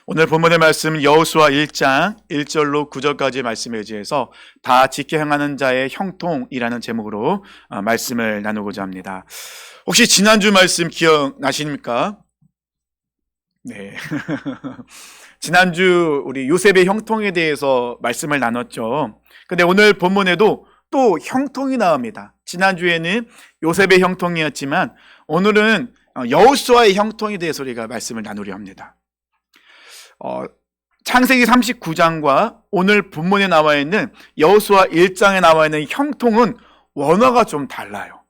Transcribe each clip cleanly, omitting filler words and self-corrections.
오늘 본문의 말씀 여호수아 1장 1절로 9절까지의 말씀에 의지해서 다 지켜 행하는 자의 형통이라는 제목으로 말씀을 나누고자 합니다. 혹시 지난주 말씀 기억나십니까? 네. 지난주 우리 요셉의 형통에 대해서 말씀을 나눴죠. 근데 오늘 본문에도 또 형통이 나옵니다. 지난주에는 요셉의 형통이었지만 오늘은 여호수아의 형통에 대해서 우리가 말씀을 나누려 합니다. 창세기 39장과 오늘 본문에 나와 있는 여호수아 1장에 나와 있는 형통은 원어가 좀 달라요.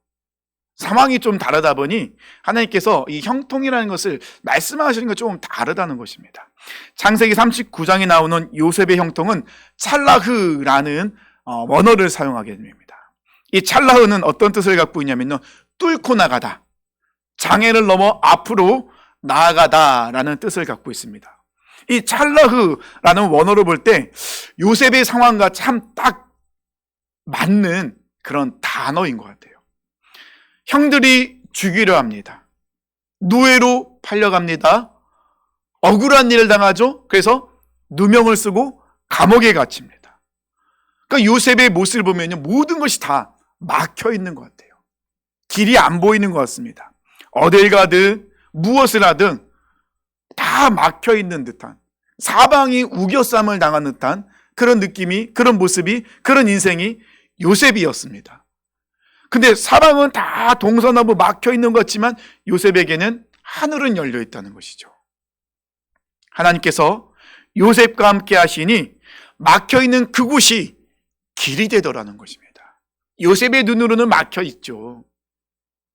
상황이 좀 다르다 보니 하나님께서 이 형통이라는 것을 말씀하시는 것 조금 다르다는 것입니다. 창세기 39장에 나오는 요셉의 형통은 찰라흐라는 원어를 사용하게 됩니다. 이 찰라흐는 어떤 뜻을 갖고 있냐면요, 뚫고 나가다, 장애를 넘어 앞으로 나아가다라는 뜻을 갖고 있습니다. 이 찰라흐라는 원어로 볼 때 요셉의 상황과 참 딱 맞는 그런 단어인 것 같아요. 형들이 죽이려 합니다. 노예로 팔려갑니다. 억울한 일을 당하죠. 그래서 누명을 쓰고 감옥에 갇힙니다. 그러니까 요셉의 모습을 보면 모든 것이 다 막혀 있는 것 같아요. 길이 안 보이는 것 같습니다. 어딜 가든 무엇을 하든 다 막혀 있는 듯한, 사방이 우겨쌈을 당한 듯한 그런 느낌이, 그런 모습이, 그런 인생이 요셉이었습니다. 근데 사방은 다 동서남북 막혀 있는 것 같지만 요셉에게는 하늘은 열려 있다는 것이죠. 하나님께서 요셉과 함께 하시니 막혀 있는 그곳이 길이 되더라는 것입니다. 요셉의 눈으로는 막혀 있죠.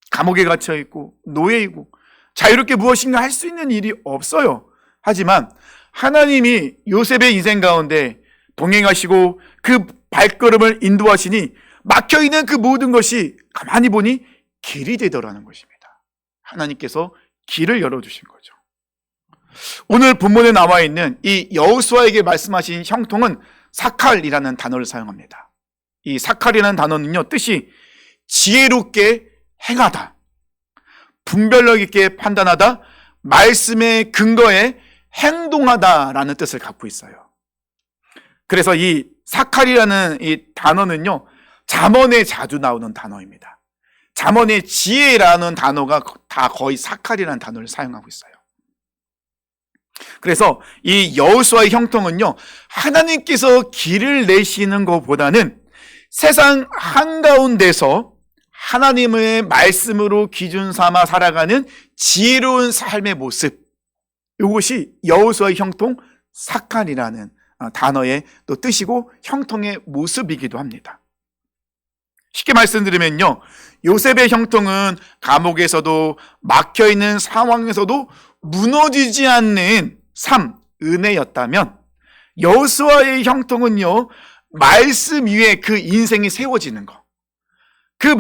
감옥에 갇혀 있고 노예이고 자유롭게 무엇인가 할 수 있는 일이 없어요. 하지만 하나님이 요셉의 인생 가운데 동행하시고 그 발걸음을 인도하시니 막혀있는 그 모든 것이 가만히 보니 길이 되더라는 것입니다. 하나님께서 길을 열어주신 거죠. 오늘 본문에 나와 있는 이 여호수아에게 말씀하신 형통은 사칼이라는 단어를 사용합니다. 이 사칼이라는 단어는요, 뜻이 지혜롭게 행하다, 분별력 있게 판단하다, 말씀의 근거에 행동하다라는 뜻을 갖고 있어요. 그래서 이 사칼이라는 이 단어는요, 잠언에 자주 나오는 단어입니다. 잠언의 지혜라는 단어가 다 거의 사칼이라는 단어를 사용하고 있어요. 그래서 이 여호수아의 형통은요, 하나님께서 길을 내시는 것보다는 세상 한가운데서 하나님의 말씀으로 기준 삼아 살아가는 지혜로운 삶의 모습, 이것이 여호수아의 형통 사칼이라는 단어의 또 뜻이고 형통의 모습이기도 합니다. 쉽게 말씀드리면요, 요셉의 형통은 감옥에서도 막혀있는 상황에서도 무너지지 않는 삶, 은혜였다면 여호수아의 형통은요, 말씀 위에 그 인생이 세워지는 것, 그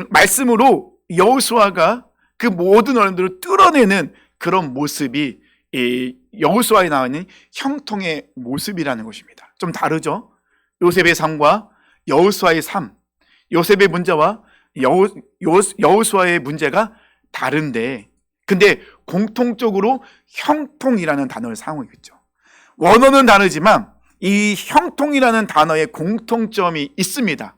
말씀으로 여호수아가 그 모든 어려움들을 뚫어내는 그런 모습이 이 여호수아에 나와 있는 형통의 모습이라는 것입니다. 좀 다르죠? 요셉의 삶과 여호수아의 삶, 요셉의 문제와 여호수아의 문제가 다른데, 근데 공통적으로 형통이라는 단어를 사용하고 있죠. 원어는 다르지만 이 형통이라는 단어에 공통점이 있습니다.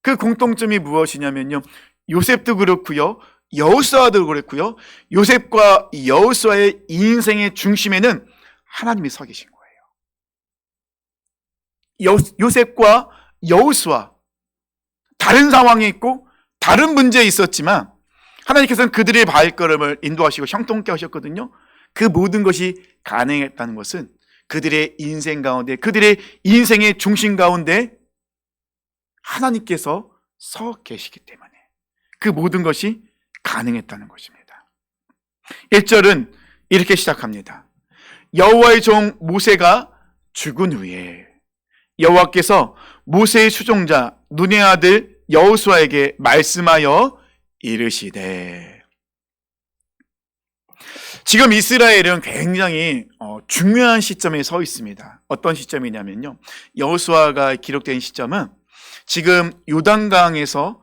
그 공통점이 무엇이냐면요, 요셉도 그렇고요, 여호수아도 그렇고요, 요셉과 여호수아의 인생의 중심에는 하나님이 서 계신 거예요. 요셉과 여호수아, 다른 상황에 있고 다른 문제에 있었지만 하나님께서는 그들의 발걸음을 인도하시고 형통케 하셨거든요. 그 모든 것이 가능했다는 것은 그들의 인생 가운데, 그들의 인생의 중심 가운데 하나님께서 서 계시기 때문에 그 모든 것이 가능했다는 것입니다. 1절은 이렇게 시작합니다. 여호와의 종 모세가 죽은 후에 여호와께서 모세의 수종자 눈의 아들 여호수아에게 말씀하여 이르시되. 지금 이스라엘은 굉장히 중요한 시점에 서 있습니다. 어떤 시점이냐면요, 여호수아가 기록된 시점은 지금 요단강에서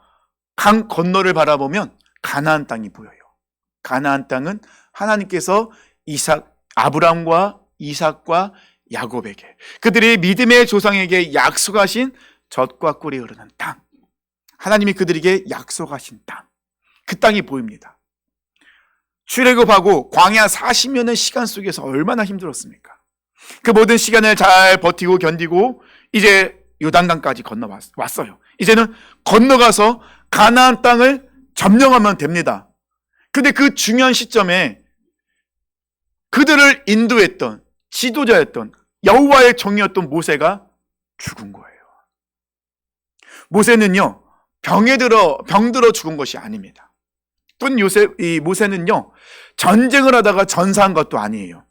강 건너를 바라보면 가나안 땅이 보여요. 가나안 땅은 하나님께서 아브람과 이삭과 야곱에게, 그들의 믿음의 조상에게 약속하신 젖과 꿀이 흐르는 땅, 하나님이 그들에게 약속하신 땅, 그 땅이 보입니다. 출애굽하고 광야 40년의 시간 속에서 얼마나 힘들었습니까? 그 모든 시간을 잘 버티고 견디고 이제 요단강까지 건너왔어요. 이제는 건너가서 가나안 땅을 점령하면 됩니다. 근데 그 중요한 시점에 그들을 인도했던 지도자였던 여호와의 종이었던 모세가 죽은 거예요. 모세는요, 병들어 죽은 것이 아닙니다. 이 모세는요, 전쟁을 하다가 전사한 것도 아니에요.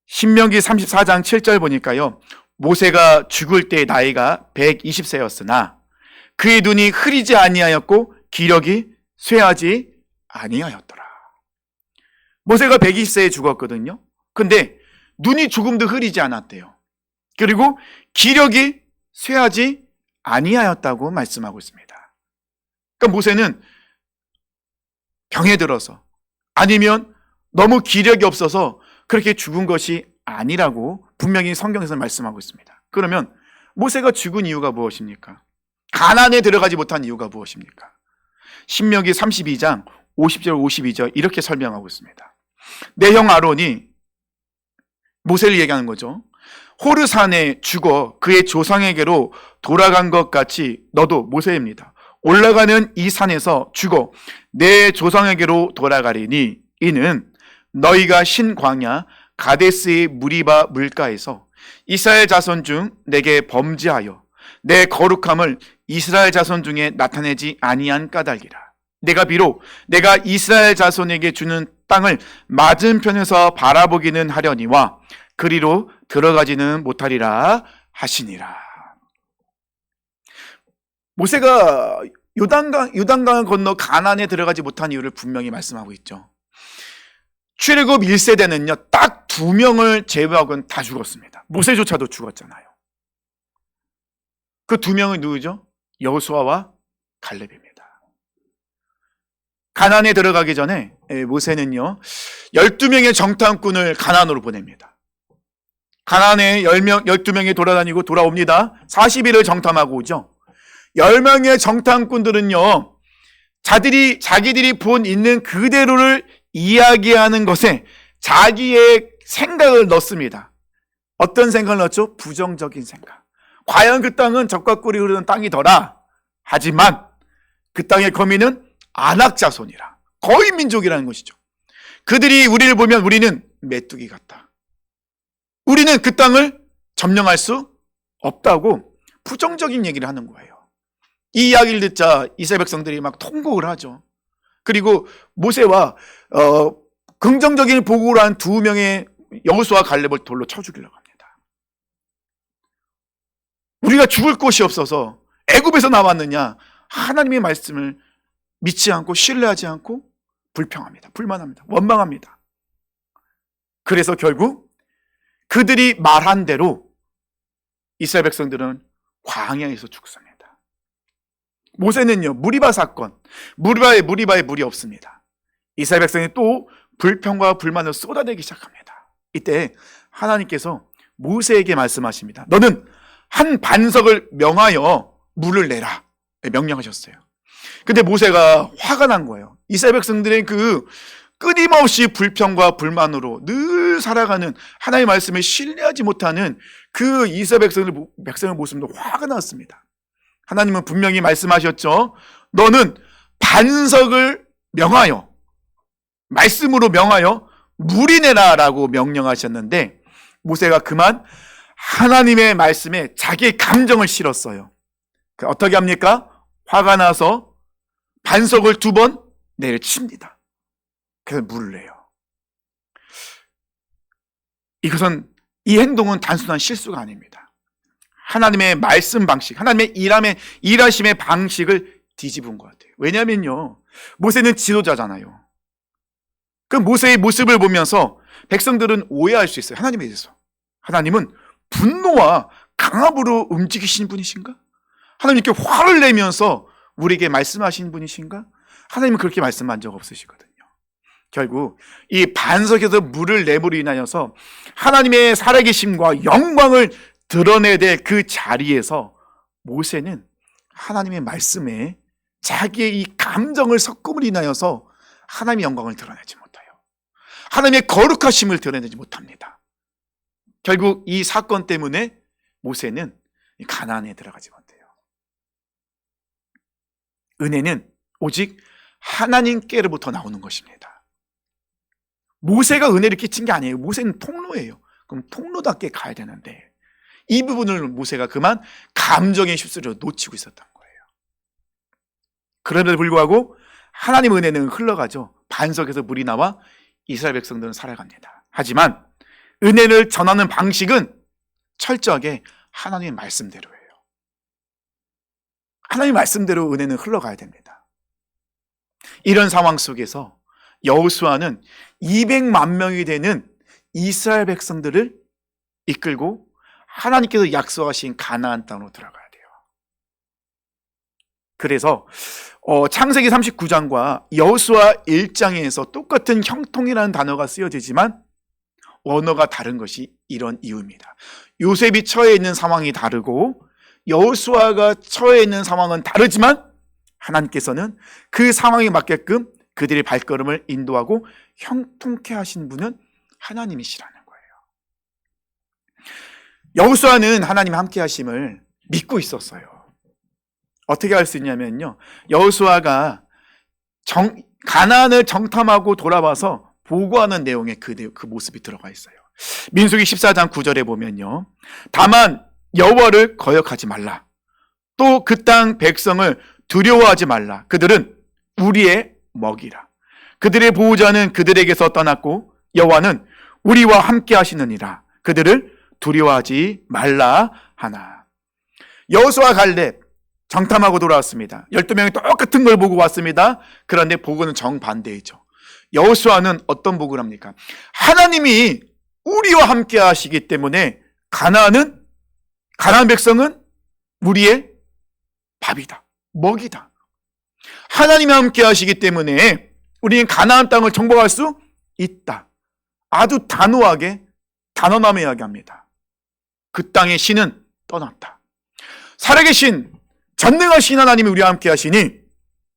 신명기 34장 7절 보니까요, 모세가 죽을 때 나이가 120세였으나 그의 눈이 흐리지 아니하였고 기력이 쇠하지 아니하였더라. 모세가 120세에 죽었거든요. 근데 눈이 조금도 흐리지 않았대요. 그리고 기력이 쇠하지 아니하였다고 말씀하고 있습니다. 그러니까 모세는 병에 들어서 아니면 너무 기력이 없어서 그렇게 죽은 것이 아니라고 분명히 성경에서 말씀하고 있습니다. 그러면 모세가 죽은 이유가 무엇입니까? 가나안에 들어가지 못한 이유가 무엇입니까? 신명기 32장 50절 52절 이렇게 설명하고 있습니다. 내 형 아론이 모세를 얘기하는 거죠. 호르산에 죽어 그의 조상에게로 돌아간 것 같이 너도 모세입니다. 올라가는 이 산에서 죽어 내 조상에게로 돌아가리니 이는 너희가 신 광야 가데스의 무리바 물가에서 이스라엘 자손 중 내게 범죄하여 내 거룩함을 이스라엘 자손 중에 나타내지 아니한 까닭이라. 내가 이스라엘 자손에게 주는 땅을 맞은편에서 바라보기는 하려니와 그리로 들어가지는 못하리라 하시니라. 모세가 요단강을 건너 가나안에 들어가지 못한 이유를 분명히 말씀하고 있죠. 출애굽 1세대는요 딱 2명을 제외하고는 다 죽었습니다. 모세조차도 죽었잖아요. 그 2명은 누구죠? 여호수아와 갈렙입니다. 가나안에 들어가기 전에 모세는요 12명의 정탐꾼을 가나안으로 보냅니다. 가나안에 12명이 돌아다니고 돌아옵니다. 40일을 정탐하고 오죠. 10명의 정탐꾼들은요 자기들이 본 있는 그대로를 이야기하는 것에 자기의 생각을 넣습니다. 어떤 생각을 넣었죠? 부정적인 생각. 과연 그 땅은 젖과 꿀이 흐르는 땅이더라. 하지만 그 땅의 거민은 아낙 자손이라, 거의 민족이라는 것이죠. 그들이 우리를 보면 우리는 메뚜기 같다. 우리는 그 땅을 점령할 수 없다고 부정적인 얘기를 하는 거예요. 이 이야기를 듣자 이스라엘 백성들이 막 통곡을 하죠. 그리고 모세와 긍정적인 보고를 한 2명의 여호수아 갈렙을 돌로 쳐 죽이려고 합니다. 우리가 죽을 곳이 없어서 애굽에서 나왔느냐, 하나님의 말씀을 믿지 않고 신뢰하지 않고 불평합니다. 불만합니다. 원망합니다. 그래서 결국 그들이 말한 대로 이스라엘 백성들은 광야에서 죽습니다. 모세는요 무리바 사건, 무리바에 물이 없습니다. 이스라엘 백성이 또 불평과 불만을 쏟아내기 시작합니다. 이때 하나님께서 모세에게 말씀하십니다. 너는 한 반석을 명하여 물을 내라 명령하셨어요. 근데 모세가 화가 난 거예요. 이스라엘 백성들의 그 끊임없이 불평과 불만으로 늘 살아가는 하나님의 말씀을 신뢰하지 못하는 그 이스라엘 백성의 모습도 화가 났습니다. 하나님은 분명히 말씀하셨죠. 너는 반석을 명하여, 말씀으로 명하여 물이 내라라고 명령하셨는데 모세가 그만 하나님의 말씀에 자기의 감정을 실었어요. 어떻게 합니까? 화가 나서 반석을 2번 내려칩니다. 그래서 물을 내요. 이 행동은 단순한 실수가 아닙니다. 하나님의 말씀 방식, 하나님의 일하심의 방식을 뒤집은 것 같아요. 왜냐면요 모세는 지도자잖아요. 그 모세의 모습을 보면서 백성들은 오해할 수 있어요. 하나님에 대해서. 하나님은 분노와 강압으로 움직이시는 분이신가? 하나님 이렇게 화를 내면서 우리에게 말씀하시는 분이신가? 하나님은 그렇게 말씀한 적 없으시거든요. 결국 이 반석에서 물을 내므로 인하여서 하나님의 살아계심과 영광을 드러내야 될 그 자리에서 모세는 하나님의 말씀에 자기의 이 감정을 섞음으로 인하여서 하나님의 영광을 드러내지 못해요. 하나님의 거룩하심을 드러내지 못합니다. 결국 이 사건 때문에 모세는 가나안에 들어가지 못해요. 은혜는 오직 하나님께로부터 나오는 것입니다. 모세가 은혜를 끼친 게 아니에요. 모세는 통로예요. 그럼 통로답게 가야 되는데 이 부분을 모세가 그만 감정의 휩쓸려 놓치고 있었던 거예요. 그럼에도 불구하고 하나님 은혜는 흘러가죠. 반석에서 물이 나와 이스라엘 백성들은 살아갑니다. 하지만 은혜를 전하는 방식은 철저하게 하나님의 말씀대로예요. 하나님의 말씀대로 은혜는 흘러가야 됩니다. 이런 상황 속에서 여호수아는 200만 명이 되는 이스라엘 백성들을 이끌고 하나님께서 약속하신 가나안 땅으로 들어가야 돼요. 그래서 창세기 39장과 여호수아 1장에서 똑같은 형통이라는 단어가 쓰여지지만 언어가 다른 것이 이런 이유입니다. 요셉이 처해 있는 상황이 다르고 여호수아가 처해 있는 상황은 다르지만 하나님께서는 그 상황에 맞게끔 그들의 발걸음을 인도하고 형통케 하신 분은 하나님이시라는 거예요. 여호수아는 하나님 함께 하심을 믿고 있었어요. 어떻게 할 수 있냐면요, 여호수아가 가나안을 정탐하고 돌아와서 보고하는 내용의 그 모습이 들어가 있어요. 민수기 14장 9절에 보면요, 다만 여호와를 거역하지 말라, 또 그 땅 백성을 두려워하지 말라, 그들은 우리의 먹이라, 그들의 보호자는 그들에게서 떠났고 여호와는 우리와 함께 하시느니라, 그들을 두려워하지 말라 하나. 여호수아 갈렙 정탐하고 돌아왔습니다. 12명이 똑같은 걸 보고 왔습니다. 그런데 보고는 정반대이죠. 여호수아는 어떤 보고를 합니까? 하나님이 우리와 함께 하시기 때문에 가나안 백성은 우리의 밥이다, 먹이다. 하나님이 함께 하시기 때문에 우리는 가나안 땅을 정복할 수 있다. 아주 단호하게 단언하며 이야기합니다. 그 땅의 신은 떠났다. 살아계신 전능하신 하나님이 우리와 함께 하시니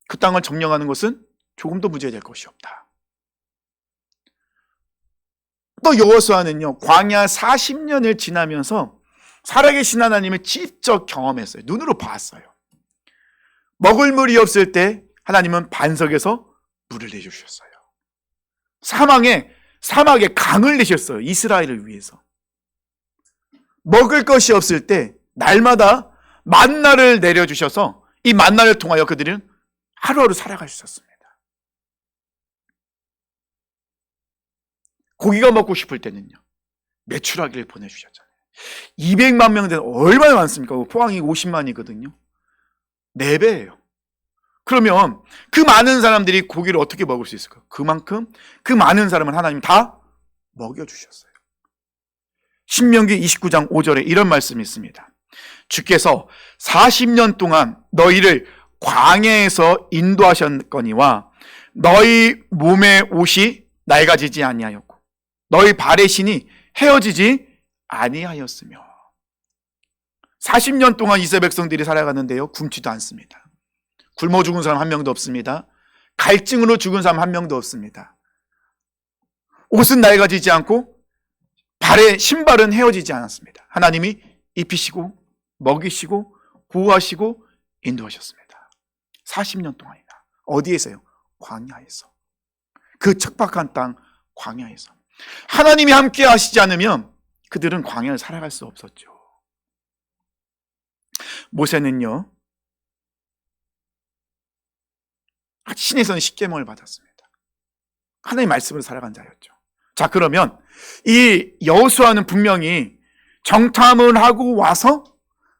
그 땅을 점령하는 것은 조금도 문제될 것이 없다. 또 여호수아는요, 광야 40년을 지나면서 살아계신 하나님을 직접 경험했어요. 눈으로 봤어요. 먹을 물이 없을 때 하나님은 반석에서 물을 내주셨어요. 사막에 강을 내셨어요. 이스라엘을 위해서. 먹을 것이 없을 때 날마다 만나를 내려주셔서 이 만나를 통하여 그들은 하루하루 살아갈 수 있었습니다. 고기가 먹고 싶을 때는요, 메추라기를 보내주셨잖아요. 200만 명 되는 얼마나 많습니까? 포항이 50만이거든요. 4배예요. 그러면 그 많은 사람들이 고기를 어떻게 먹을 수 있을까요? 그만큼 그 많은 사람을 하나님이 다 먹여주셨어요. 신명기 29장 5절에 이런 말씀이 있습니다. 주께서 40년 동안 너희를 광야에서 인도하셨거니와 너희 몸의 옷이 낡아지지 아니하였고 너희 발의 신이 헤어지지 아니하였으며. 40년 동안 이스라엘 백성들이 살아가는데요, 굶지도 않습니다. 굶어 죽은 사람 한 명도 없습니다. 갈증으로 죽은 사람 한 명도 없습니다. 옷은 낡아지지 않고 발의 신발은 헤어지지 않았습니다. 하나님이 입히시고 먹이시고 보호하시고 인도하셨습니다. 40년 동안이나. 어디에서요? 광야에서. 그 척박한 땅 광야에서. 하나님이 함께 하시지 않으면 그들은 광야를 살아갈 수 없었죠. 모세는요, 신에서는 십계명을 받았습니다. 하나님의 말씀으로 살아간 자였죠. 자, 그러면 이 여호수아는 분명히 정탐을 하고 와서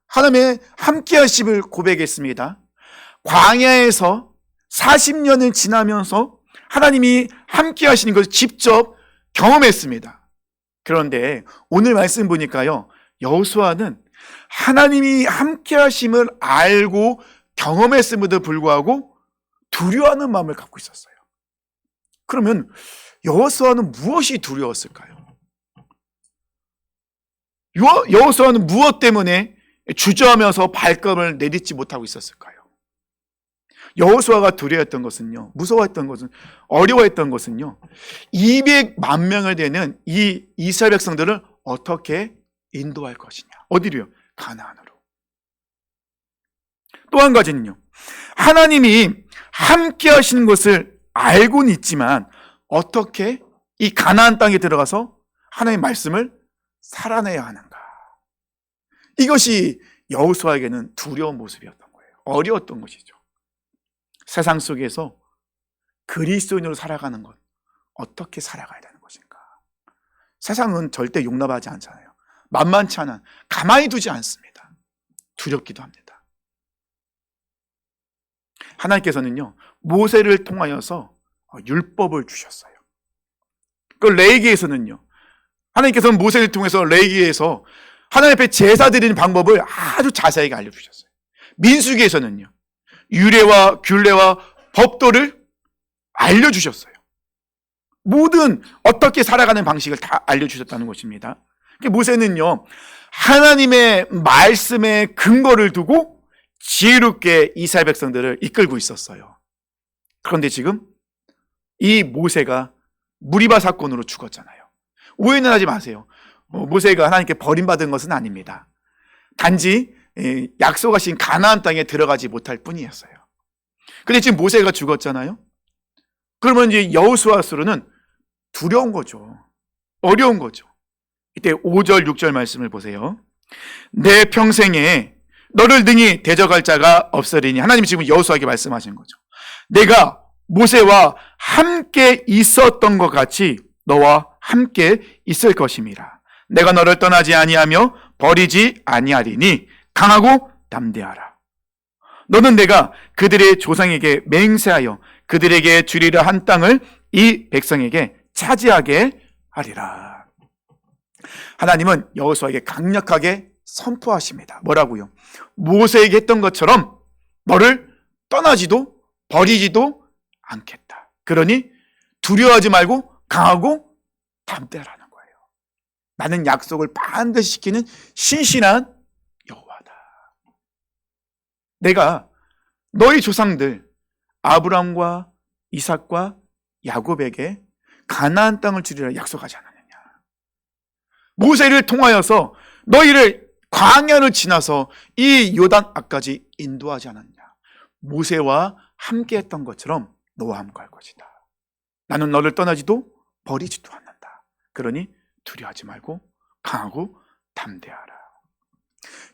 하나님의 함께 하심을 고백했습니다. 광야에서 40년을 지나면서 하나님이 함께 하시는 것을 직접 경험했습니다. 그런데 오늘 말씀 보니까요, 여호수아는 하나님이 함께 하심을 알고 경험했음에도 불구하고 두려워하는 마음을 갖고 있었어요. 그러면 여호수아는 무엇이 두려웠을까요? 여호수아는 무엇 때문에 주저하면서 발걸음을 내딛지 못하고 있었을까요? 여호수아가 두려워했던 것은요, 무서워했던 것은, 어려워했던 것은요, 200만 명을 되는 이 이스라엘 백성들을 어떻게 인도할 것이냐. 어디로요? 가나안으로. 또 한 가지는요, 하나님이 함께 하시는 것을 알고는 있지만 어떻게 이 가나안 땅에 들어가서 하나님의 말씀을 살아내야 하는가. 이것이 여호수아에게는 두려운 모습이었던 거예요. 어려웠던 것이죠. 세상 속에서 그리스도인으로 살아가는 것, 어떻게 살아가야 되는 것인가. 세상은 절대 용납하지 않잖아요. 만만치 않아, 가만히 두지 않습니다. 두렵기도 합니다. 하나님께서는요, 모세를 통하여서 율법을 주셨어요. 그 레위기에서는요, 하나님께서는 모세를 통해서 레위기에서 하나님 앞에 제사 드리는 방법을 아주 자세하게 알려주셨어요. 민수기에서는요, 유례와 균례와 법도를 알려주셨어요. 모든 어떻게 살아가는 방식을 다 알려주셨다는 것입니다. 모세는요, 하나님의 말씀에 근거를 두고 지혜롭게 이스라엘 백성들을 이끌고 있었어요. 그런데 지금 이 모세가 무리바 사건으로 죽었잖아요. 오해는 하지 마세요. 모세가 하나님께 버림받은 것은 아닙니다. 단지 약속하신 가나안 땅에 들어가지 못할 뿐이었어요. 근데 지금 모세가 죽었잖아요. 그러면 이제 여호수아로서는 두려운 거죠. 어려운 거죠. 이때 5절, 6절 말씀을 보세요. 내 평생에 너를 능히 대적할 자가 없으리니. 하나님이 지금 여호수아에게 말씀하신 거죠. 내가 모세와 함께 있었던 것 같이 너와 함께 있을 것임이라. 내가 너를 떠나지 아니하며 버리지 아니하리니 강하고 담대하라. 너는 내가 그들의 조상에게 맹세하여 그들에게 주리라 한 땅을 이 백성에게 차지하게 하리라. 하나님은 여호수아에게 강력하게 선포하십니다. 뭐라고요? 모세에게 했던 것처럼 너를 떠나지도 버리지도 않겠다. 그러니 두려워하지 말고 강하고 담대하라는 거예요. 나는 약속을 반드시 지키는 신실한 여호와다. 내가 너희 조상들 아브라함과 이삭과 야곱에게 가나안 땅을 주리라 약속하지 않았느냐. 모세를 통하여서 너희를 광야를 지나서 이 요단 앞까지 인도하지 않았냐. 모세와 함께 했던 것처럼 너와 함께 할 것이다. 나는 너를 떠나지도 버리지도 않는다. 그러니 두려워하지 말고 강하고 담대하라.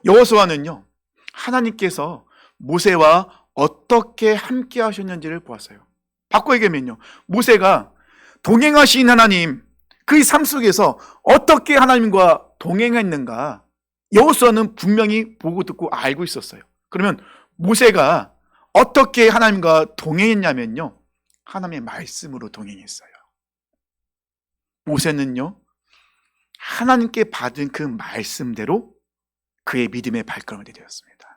여호수아는요, 하나님께서 모세와 어떻게 함께 하셨는지를 보았어요. 바꿔 얘기하면요, 모세가 동행하신 하나님, 그의 삶 속에서 어떻게 하나님과 동행했는가 여호수아는 분명히 보고 듣고 알고 있었어요. 그러면 모세가 어떻게 하나님과 동행했냐면요, 하나님의 말씀으로 동행했어요. 모세는요, 하나님께 받은 그 말씀대로 그의 믿음의 발걸음을 내디뎠습니다.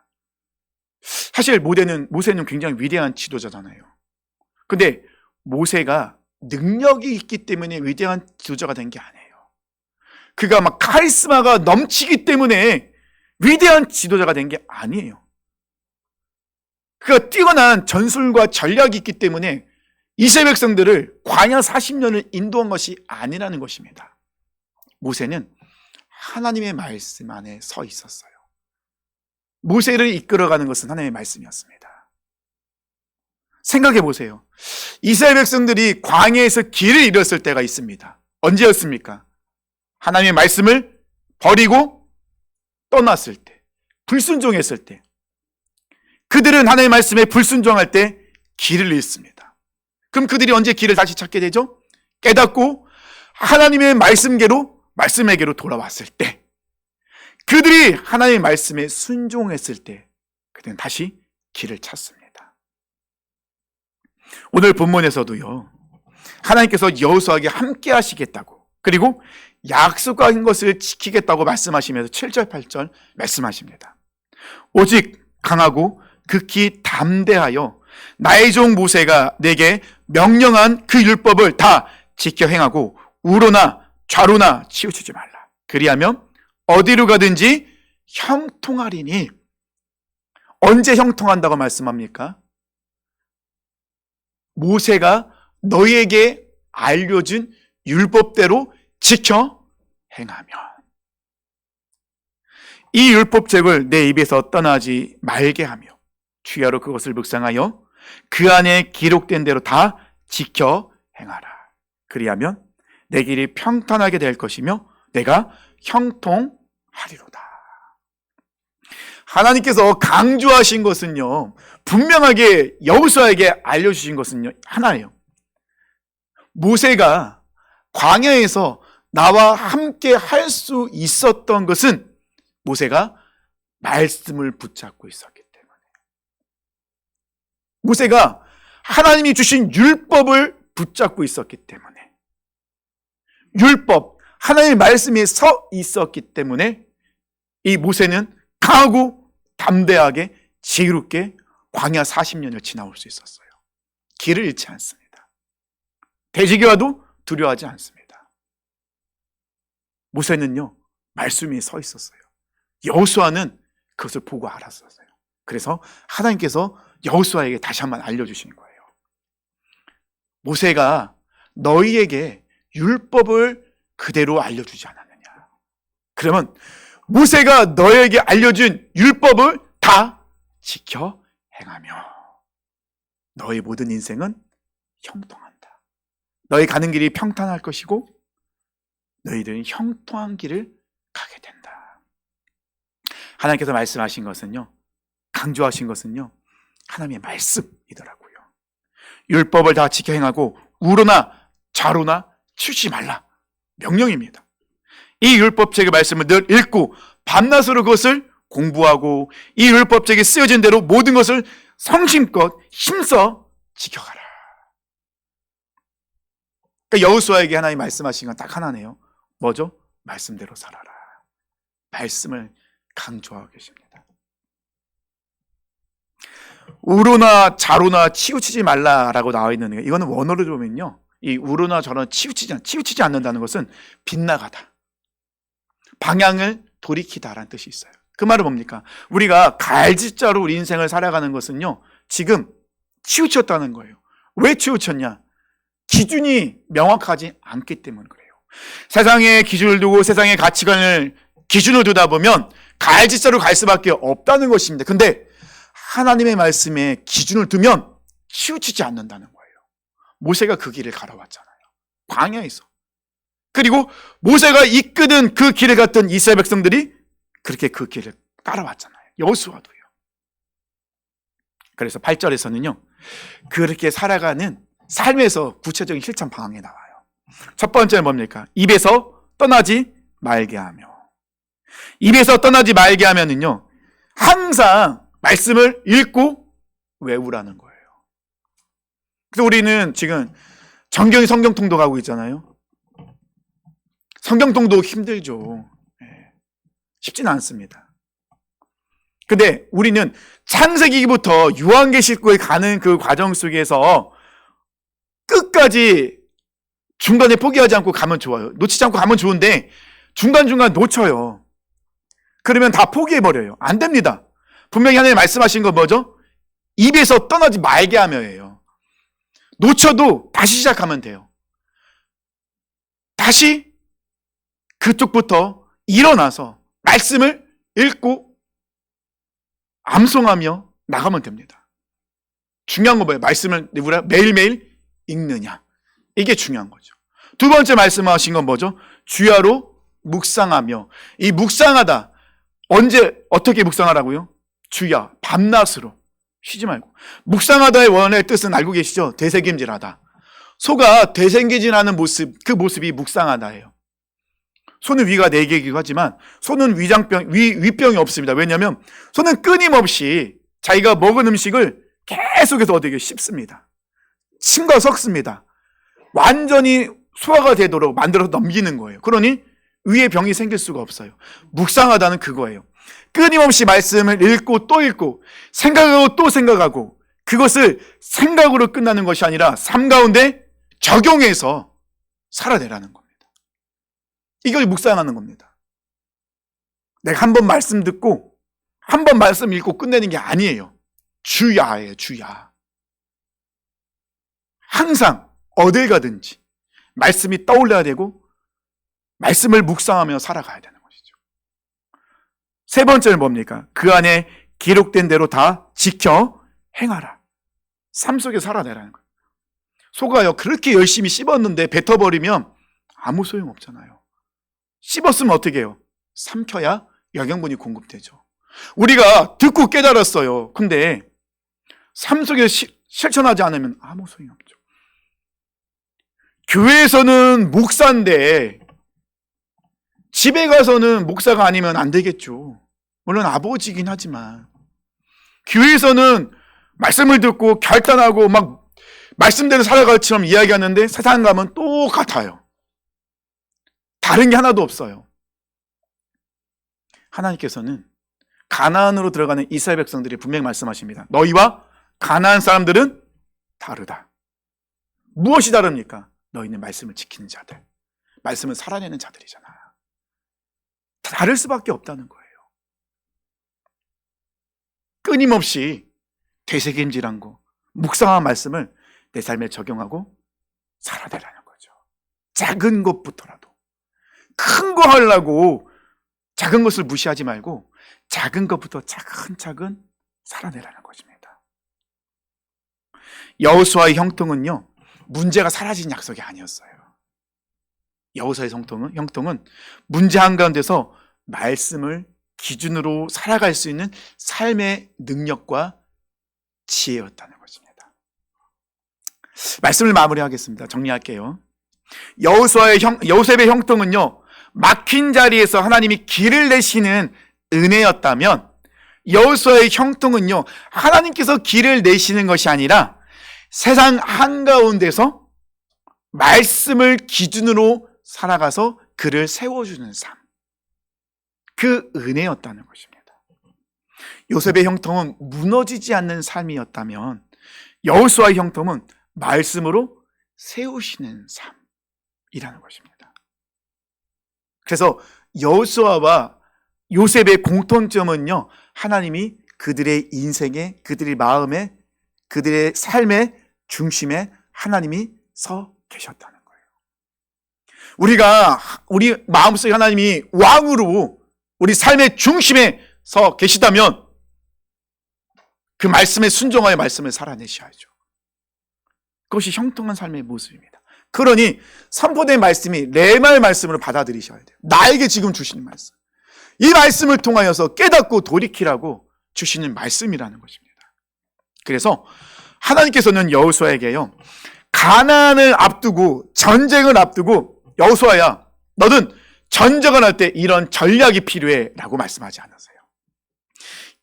사실 모세는 굉장히 위대한 지도자잖아요. 근데 모세가 능력이 있기 때문에 위대한 지도자가 된 게 아니에요. 그가 막 카리스마가 넘치기 때문에 위대한 지도자가 된 게 아니에요. 그가 뛰어난 전술과 전략이 있기 때문에 이스라엘 백성들을 광야 40년을 인도한 것이 아니라는 것입니다. 모세는 하나님의 말씀 안에 서 있었어요. 모세를 이끌어가는 것은 하나님의 말씀이었습니다. 생각해 보세요. 이스라엘 백성들이 광야에서 길을 잃었을 때가 있습니다. 언제였습니까? 하나님의 말씀을 버리고 떠났을 때, 불순종했을 때. 그들은 하나님의 말씀에 불순종할 때 길을 잃습니다. 그럼 그들이 언제 길을 다시 찾게 되죠? 깨닫고 하나님의 말씀에게로 돌아왔을 때, 그들이 하나님의 말씀에 순종했을 때 그들은 다시 길을 찾습니다. 오늘 본문에서도요, 하나님께서 여호수아에게 함께 하시겠다고, 그리고 약속한 것을 지키겠다고 말씀하시면서 7절 8절 말씀하십니다. 오직 강하고 극히 담대하여 나의 종 모세가 내게 명령한 그 율법을 다 지켜 행하고 우로나 좌로나 치우치지 말라. 그리하면 어디로 가든지 형통하리니. 언제 형통한다고 말씀합니까? 모세가 너희에게 알려준 율법대로 지켜 행하면. 이 율법책을 내 입에서 떠나지 말게 하며 주야로 그것을 묵상하여 그 안에 기록된 대로 다 지켜 행하라. 그리하면 내 길이 평탄하게 될 것이며 내가 형통하리로다. 하나님께서 강조하신 것은요, 분명하게 여호수아에게 알려주신 것은요, 하나예요. 모세가 광야에서 나와 함께 할 수 있었던 것은 모세가 말씀을 붙잡고 있었기 때문에, 모세가 하나님이 주신 율법을 붙잡고 있었기 때문에, 율법, 하나님의 말씀에 서 있었기 때문에 이 모세는 강하고 담대하게 지혜롭게 광야 40년을 지나올 수 있었어요. 길을 잃지 않습니다. 대지기와도 두려워하지 않습니다. 모세는요, 말씀에 서 있었어요. 여호수아는 그것을 보고 알았었어요. 그래서 하나님께서 여호수아에게 다시 한번 알려주시는 거예요. 모세가 너희에게 율법을 그대로 알려주지 않았느냐. 그러면 모세가 너희에게 알려준 율법을 다 지켜 행하며 너희 모든 인생은 형통한다. 너희 가는 길이 평탄할 것이고 너희들은 형통한 길을 가게 된다. 하나님께서 말씀하신 것은요, 강조하신 것은요, 하나님의 말씀이더라고요. 율법을 다 지켜 행하고 우로나 좌로나 치우치지 말라. 명령입니다. 이 율법책의 말씀을 늘 읽고 밤낮으로 그것을 공부하고 이 율법책에 쓰여진 대로 모든 것을 성심껏 힘써 지켜가라. 그러니까 여호수아에게 하나님 말씀하신 건 딱 하나네요. 뭐죠? 말씀대로 살아라. 말씀을 강조하고 계십니다. 우로나 좌로나 치우치지 말라라고 나와 있는데, 이거는 원어로 보면요, 이 우로나 좌로나 치우치지 않는다는 것은 빗나가다, 방향을 돌이키다라는 뜻이 있어요. 그 말은 뭡니까? 우리가 갈짓자로 우리 인생을 살아가는 것은요, 지금 치우쳤다는 거예요. 왜 치우쳤냐? 기준이 명확하지 않기 때문에 그래요. 세상의 기준을 두고 세상의 가치관을 기준을 두다 보면 갈짓자로 갈 수밖에 없다는 것입니다. 근데 하나님의 말씀에 기준을 두면 치우치지 않는다는 거예요. 모세가 그 길을 걸어왔잖아요. 광야에서. 그리고 모세가 이끄는 그 길을 갔던 이스라엘 백성들이 그렇게 그 길을 따라왔잖아요. 여호수아도요. 그래서 8절에서는요, 그렇게 살아가는 삶에서 구체적인 실천 방향이 나와요. 첫 번째는 뭡니까? 입에서 떠나지 말게 하며. 입에서 떠나지 말게 하면은요, 항상 말씀을 읽고 외우라는 거예요. 그래서 우리는 지금 정경이 성경 통독하고 있잖아요. 성경 통독 힘들죠. 쉽지는 않습니다. 근데 우리는 창세기부터 요한계시록에 가는 그 과정 속에서 끝까지 중간에 포기하지 않고 가면 좋아요. 놓치지 않고 가면 좋은데 중간중간 놓쳐요. 그러면 다 포기해버려요. 안 됩니다. 분명히 하나님 말씀하신 건 뭐죠? 입에서 떠나지 말게 하며예요. 놓쳐도 다시 시작하면 돼요. 다시 그쪽부터 일어나서 말씀을 읽고 암송하며 나가면 됩니다. 중요한 건 뭐예요? 말씀을 매일매일 읽느냐. 이게 중요한 거죠. 두 번째 말씀하신 건 뭐죠? 주야로 묵상하며. 이 묵상하다. 언제 어떻게 묵상하라고요? 주야, 밤낮으로 쉬지 말고. 묵상하다의 원의 뜻은 알고 계시죠? 되새김질하다. 소가 되새김질하는 모습, 그 모습이 묵상하다예요. 소는 위가 4개이기도 하지만 소는 위병이 없습니다. 왜냐하면 소는 끊임없이 자기가 먹은 음식을 계속해서 어디게 씹습니다. 침과 섞습니다. 완전히 소화가 되도록 만들어서 넘기는 거예요. 그러니 위에 병이 생길 수가 없어요. 묵상하다는 그거예요. 끊임없이 말씀을 읽고 또 읽고 생각하고 또 생각하고 그것을 생각으로 끝나는 것이 아니라 삶 가운데 적용해서 살아내라는 겁니다. 이걸 묵상하는 겁니다. 내가 한 번 말씀 듣고 한 번 말씀 읽고 끝내는 게 아니에요. 주야예요, 주야. 항상 어딜 가든지 말씀이 떠올라야 되고 말씀을 묵상하며 살아가야 되는 것이죠. 세 번째는 뭡니까? 그 안에 기록된 대로 다 지켜 행하라. 삶 속에 살아내라는 거예요. 소가요, 그렇게 열심히 씹었는데 뱉어버리면 아무 소용없잖아요. 씹었으면 어떻게 해요? 삼켜야 영양분이 공급되죠. 우리가 듣고 깨달았어요. 근데 삶 속에 실천하지 않으면 아무 소용이 없죠. 교회에서는 목사인데 집에 가서는 목사가 아니면 안 되겠죠. 물론 아버지긴 하지만 교회에서는 말씀을 듣고 결단하고 막 말씀대로 살아갈처럼 이야기하는데 세상 가면 똑같아요. 다른 게 하나도 없어요. 하나님께서는 가나안으로 들어가는 이스라엘 백성들이 분명히 말씀하십니다. 너희와 가나안 사람들은 다르다. 무엇이 다릅니까? 너희는 말씀을 지키는 자들, 말씀을 살아내는 자들이잖아. 다를 수밖에 없다는 거예요. 끊임없이 되새김질한 거, 묵상한 말씀을 내 삶에 적용하고 살아내라는 거죠. 작은 것부터라도. 큰 거 하려고 작은 것을 무시하지 말고 작은 것부터 차근차근 살아내라는 것입니다. 여호수아의 형통은요, 문제가 사라진 약속이 아니었어요. 여호수아의 형통은 문제 한가운데서 말씀을 기준으로 살아갈 수 있는 삶의 능력과 지혜였다는 것입니다. 말씀을 마무리하겠습니다. 정리할게요. 요셉의 형통은요, 막힌 자리에서 하나님이 길을 내시는 은혜였다면, 여호수아의 형통은요, 하나님께서 길을 내시는 것이 아니라 세상 한가운데서 말씀을 기준으로 살아가서 그를 세워주는 삶, 그 은혜였다는 것입니다. 요셉의 형통은 무너지지 않는 삶이었다면 여호수아의 형통은 말씀으로 세우시는 삶이라는 것입니다. 그래서 여호수아와 요셉의 공통점은요, 하나님이 그들의 인생에, 그들의 마음에, 그들의 삶의 중심에 하나님이 서 계셨다는 거예요. 우리 마음속에 하나님이 왕으로 우리 삶의 중심에 서 계시다면 그 말씀에 순종하여 말씀을 살아내셔야죠. 그것이 형통한 삶의 모습입니다. 그러니 선포된 말씀이 레마의 말씀으로 받아들이셔야 돼요. 나에게 지금 주시는 말씀, 이 말씀을 통하여서 깨닫고 돌이키라고 주시는 말씀이라는 것입니다. 그래서 하나님께서는 여호수아에게요, 가나안을 앞두고 전쟁을 앞두고 여호수아야, 너는 전쟁을 할 때 이런 전략이 필요해 라고 말씀하지 않으세요.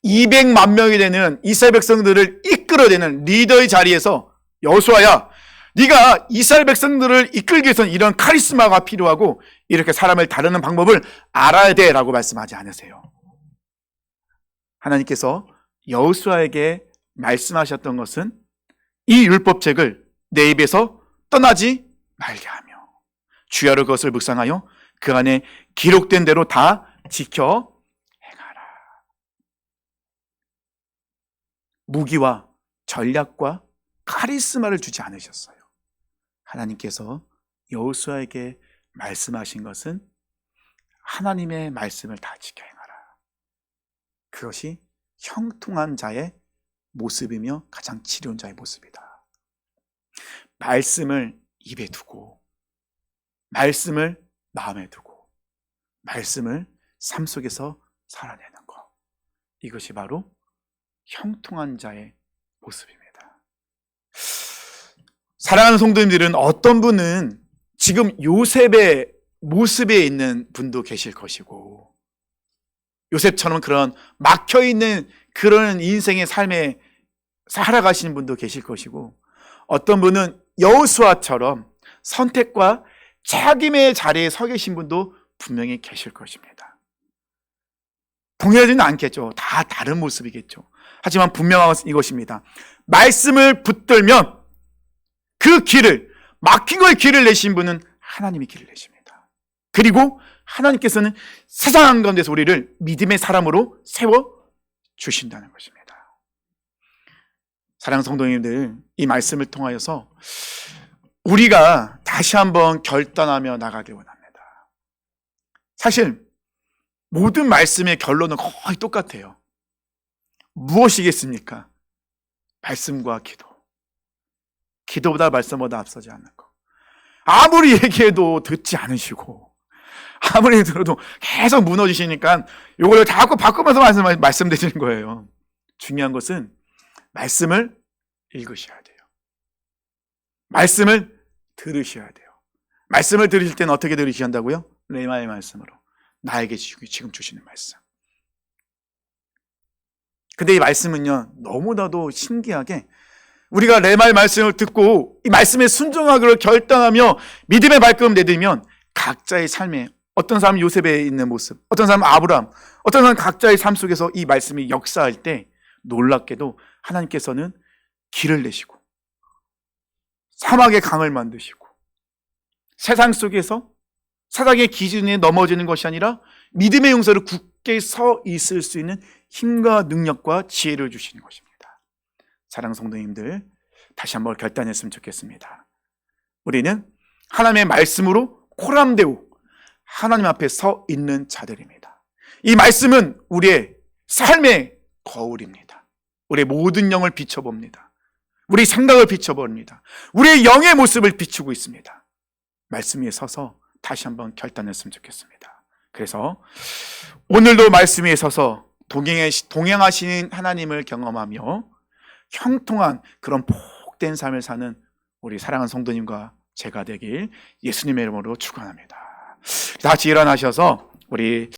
200만 명이 되는 이스라엘 백성들을 이끌어내는 리더의 자리에서 여호수아야, 네가 이스라엘 백성들을 이끌기 위해서는 이런 카리스마가 필요하고 이렇게 사람을 다루는 방법을 알아야 돼 라고 말씀하지 않으세요. 하나님께서 여호수아에게 말씀하셨던 것은 이 율법책을 내 입에서 떠나지 말게 하며 주야로 그것을 묵상하여 그 안에 기록된 대로 다 지켜 행하라. 무기와 전략과 카리스마를 주지 않으셨어요. 하나님께서 여호수아에게 말씀하신 것은 하나님의 말씀을 다 지켜 행하라. 그것이 형통한 자의 모습이며 가장 지혜로운 자의 모습이다. 말씀을 입에 두고, 말씀을 마음에 두고, 말씀을 삶 속에서 살아내는 것, 이것이 바로 형통한 자의 모습입니다. 사랑하는 성도님들은 어떤 분은 지금 요셉의 모습에 있는 분도 계실 것이고, 요셉처럼 그런 막혀있는 그런 인생의 삶에 살아가시는 분도 계실 것이고, 어떤 분은 여호수아처럼 선택과 책임의 자리에 서 계신 분도 분명히 계실 것입니다. 동일하지는 않겠죠. 다 다른 모습이겠죠. 하지만 분명한 것은 이것입니다. 말씀을 붙들면 그 길을, 막힌 거에 길을 내신 분은 하나님이 길을 내십니다. 그리고 하나님께서는 세상 가운데서 우리를 믿음의 사람으로 세워주신다는 것입니다. 사랑하는 성도님들, 이 말씀을 통하여서 우리가 다시 한번 결단하며 나가길 원합니다. 사실 모든 말씀의 결론은 거의 똑같아요. 무엇이겠습니까? 말씀과 기도. 기도보다 말씀보다 앞서지 않는 것. 아무리 얘기해도 듣지 않으시고, 아무리 들어도 계속 무너지시니까 이걸 자꾸 바꾸면서 말씀드리는 거예요. 중요한 것은 말씀을 읽으셔야 돼요. 말씀을 들으셔야 돼요. 말씀을 들으실 때는 어떻게 들으셔야 한다고요? 레마의 말씀으로. 나에게 지금 주시는 말씀. 근데 이 말씀은요, 너무나도 신기하게 우리가 레마의 말씀을 듣고 이 말씀에 순종하기로 결단하며 믿음의 발걸음 내들면 각자의 삶에, 어떤 사람은 요셉에 있는 모습, 어떤 사람은 아브라함, 어떤 사람은 각자의 삶 속에서 이 말씀이 역사할 때 놀랍게도 하나님께서는 길을 내시고 사막의 강을 만드시고 세상 속에서 사랑의 기준에 넘어지는 것이 아니라 믿음의 용서를 굳게 서 있을 수 있는 힘과 능력과 지혜를 주시는 것입니다. 사랑하는 성도님들, 다시 한번 결단했으면 좋겠습니다. 우리는 하나님의 말씀으로 코람되고 하나님 앞에 서 있는 자들입니다. 이 말씀은 우리의 삶의 거울입니다. 우리의 모든 영을 비춰봅니다. 우리 생각을 비춰봅니다. 우리의 영의 모습을 비추고 있습니다. 말씀 위에 서서 다시 한번 결단했으면 좋겠습니다. 그래서 오늘도 말씀 위에 서서 동행하시는 하나님을 경험하며 형통한 그런 복된 삶을 사는 우리 사랑하는 성도님과 제가 되길 예수님의 이름으로 축원합니다. 다 같이 일어나셔서 우리